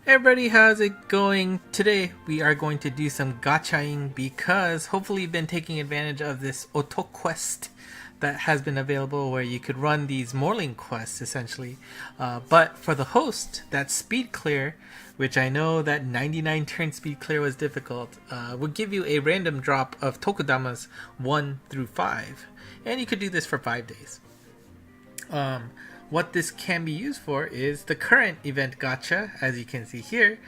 Hey everybody, how's it going? Today we are going to do some gachaing because hopefully you've been taking advantage of this auto quest that has been available where you could run these morning quests essentially. But for the host, that speed clear, which I know that 99 turn speed clear was difficult, will give you a random drop of tokudamas 1 through 5. And you could do this for 5 days. What this can be used for is the current event gacha, as you can see here,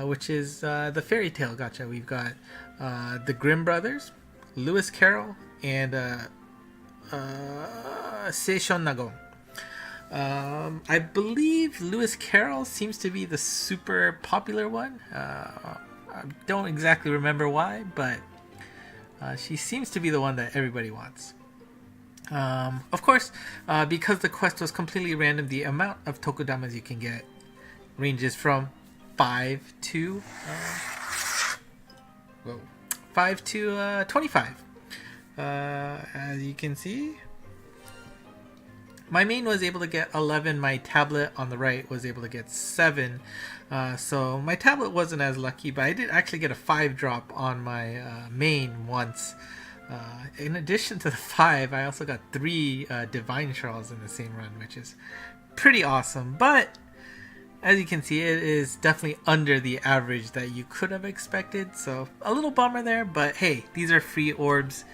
which is the fairy tale gacha. We've got the Grimm brothers, Lewis Carroll, and Seishon Nagon. I believe Lewis Carroll seems to be the super popular one. I don't exactly remember why, but she seems to be the one that everybody wants. Of course, because the quest was completely random, the amount of tokudamas you can get ranges from 5 to 25. As you can see, my main was able to get 11. My tablet on the right was able to get 7. So my tablet wasn't as lucky, but I did actually get a 5 drop on my main once. In addition to the 5, I also got 3 Divine Sharls in the same run, which is pretty awesome. But as you can see, it is definitely under the average that you could have expected. So a little bummer there, but hey, these are free orbs,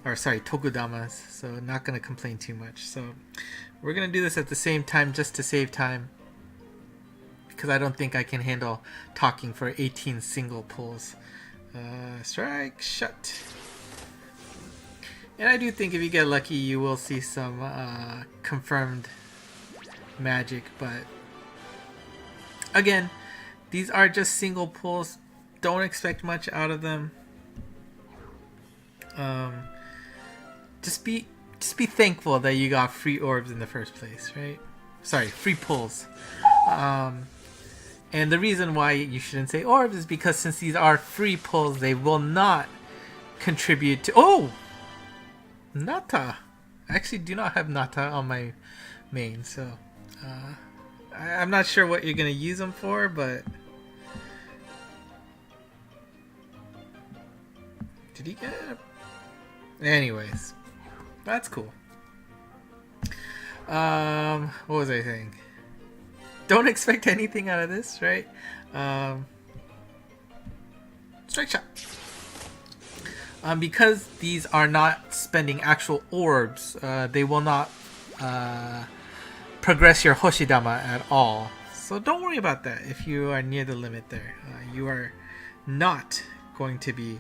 or sorry, tokudamas, so not going to complain too much. So we're going to do this at the same time just to save time, because I don't think I can handle talking for 18 single pulls. Strike, shut. And I do think if you get lucky, you will see some confirmed magic. But again, these are just single pulls. Don't expect much out of them. Just be thankful that you got free orbs in the first place, right? Sorry, free pulls. And the reason why you shouldn't say orbs is because since these are free pulls, they will not contribute to... Oh! Nata. I actually do not have Nata on my main, so I'm not sure what you're gonna use them for, but did he get it? Anyways, that's cool. What was I saying? Don't expect anything out of this, right? Strike shot. Because these are not spending actual orbs, they will not progress your hoshidama at all. So don't worry about that if you are near the limit there. You are not going to be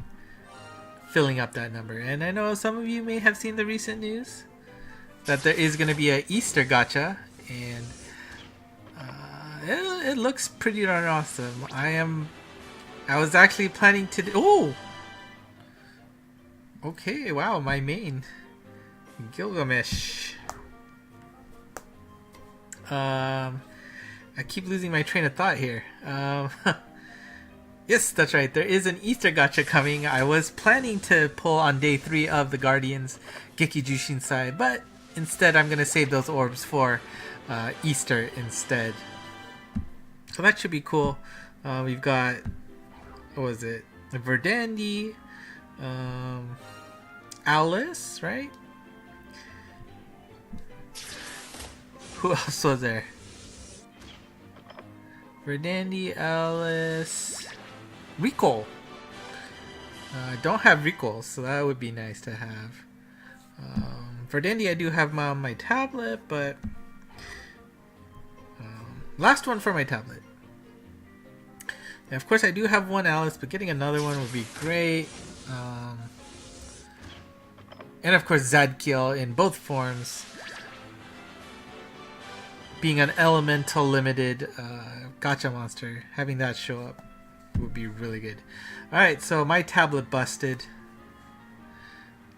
filling up that number. And I know some of you may have seen the recent news that there is going to be an Easter gacha, and it looks pretty darn awesome. I was actually planning to do... Oh! Okay, wow, my main. Gilgamesh. I keep losing my train of thought here. Yes, that's right. There is an Easter gacha coming. I was planning to pull on day 3 of the Guardians Gekijushin side, but instead I'm going to save those orbs for Easter instead. So that should be cool. We've got, what was it? Verdandi. Alice, right? Who else was there? Verdandi, Alice, Rico. I don't have Rico, so that would be nice to have. Verdandi, I do have on my tablet, but last one for my tablet. And of course, I do have one Alice, but getting another one would be great. And of course, Zadkiel in both forms. Being an elemental limited gacha monster, having that show up would be really good. Alright, so my tablet busted.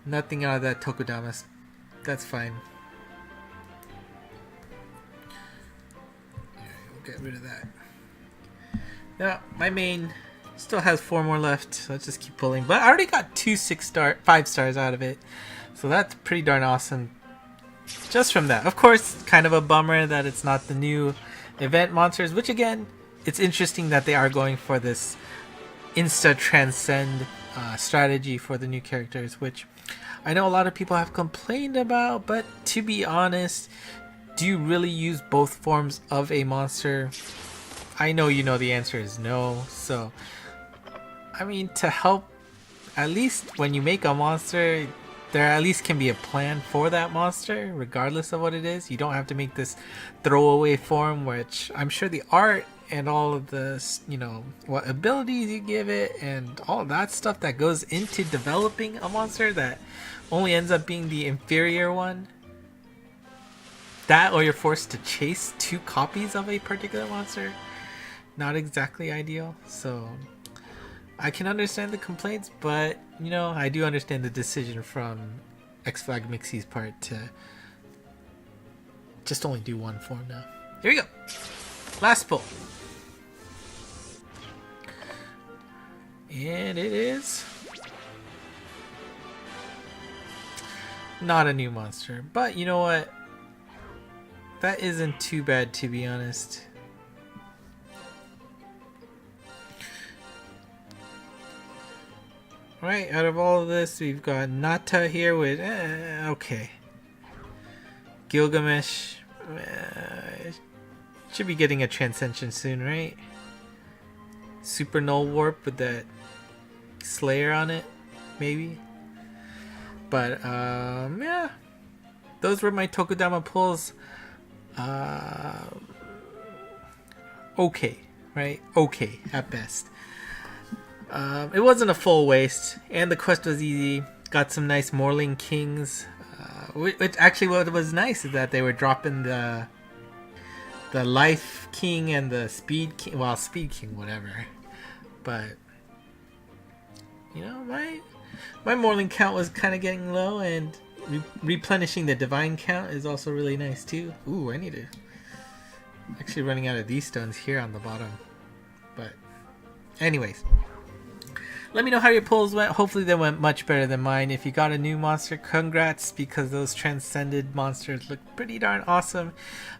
Nothing out of that tokudamas. That's fine. We'll get rid of that. Now, my main still has 4 more left, so let's just keep pulling. But I already got 2 5 stars out of it, so that's pretty darn awesome just from that. Of course, kind of a bummer that it's not the new event monsters, which again it's interesting that they are going for this insta transcend strategy for the new characters, which I know a lot of people have complained about, but to be honest, do you really use both forms of a monster? I know you know the answer is no. So I mean, to help, at least when you make a monster, there at least can be a plan for that monster regardless of what it is. You don't have to make this throwaway form, which I'm sure the art and all of this, you know, what abilities you give it and all that stuff that goes into developing a monster that only ends up being the inferior one, that or you're forced to chase 2 copies of a particular monster, not exactly ideal. So I can understand the complaints, but you know, I do understand the decision from X-Flag Mixie's part to just only do one form now. Here we go. Last pull. And it is not a new monster, but you know what? That isn't too bad, to be honest. Alright, out of all of this, we've got Nata here with, okay. Gilgamesh, should be getting a Transcension soon, right? Super Null Warp with that Slayer on it, maybe? But, yeah. Those were my Tokudama pulls. Okay, right? Okay, at best. It wasn't a full waste, and the quest was easy. Got some nice Morling Kings, which actually what was nice is that they were dropping the Life King and the Speed King. Well, Speed King, whatever. But you know, my Morling count was kind of getting low, and replenishing the Divine count is also really nice too. Ooh, I need to actually running out of these stones here on the bottom. But anyways. Let me know how your pulls went. Hopefully they went much better than mine. If you got a new monster, congrats, because those transcended monsters look pretty darn awesome.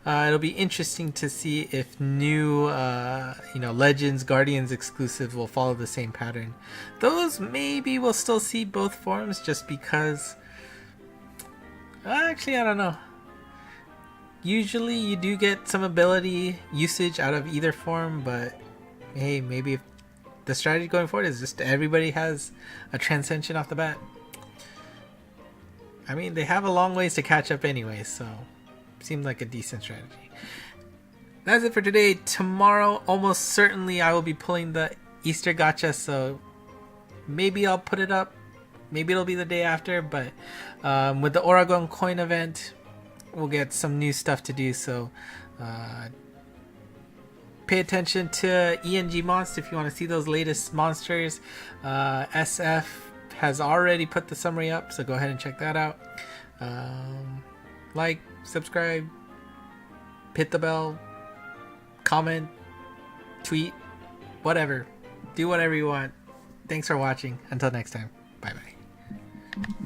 It'll be interesting to see if new Legends, Guardians exclusive will follow the same pattern. Those maybe we'll still see both forms just because... Actually, I don't know. Usually you do get some ability usage out of either form, but hey, maybe if the strategy going forward is just everybody has a Transcension off the bat. I mean, they have a long ways to catch up anyway, so seemed like a decent strategy. That's it for today. Tomorrow, almost certainly, I will be pulling the Easter Gacha, so maybe I'll put it up. Maybe it'll be the day after, but with the Oragon coin event, we'll get some new stuff to do, so pay attention to ENG Mons if you want to see those latest monsters. SF has already put the summary up, so go ahead and check that out. Like, subscribe, hit the bell, comment, tweet, whatever. Do whatever you want. Thanks for watching. Until next time. Bye bye.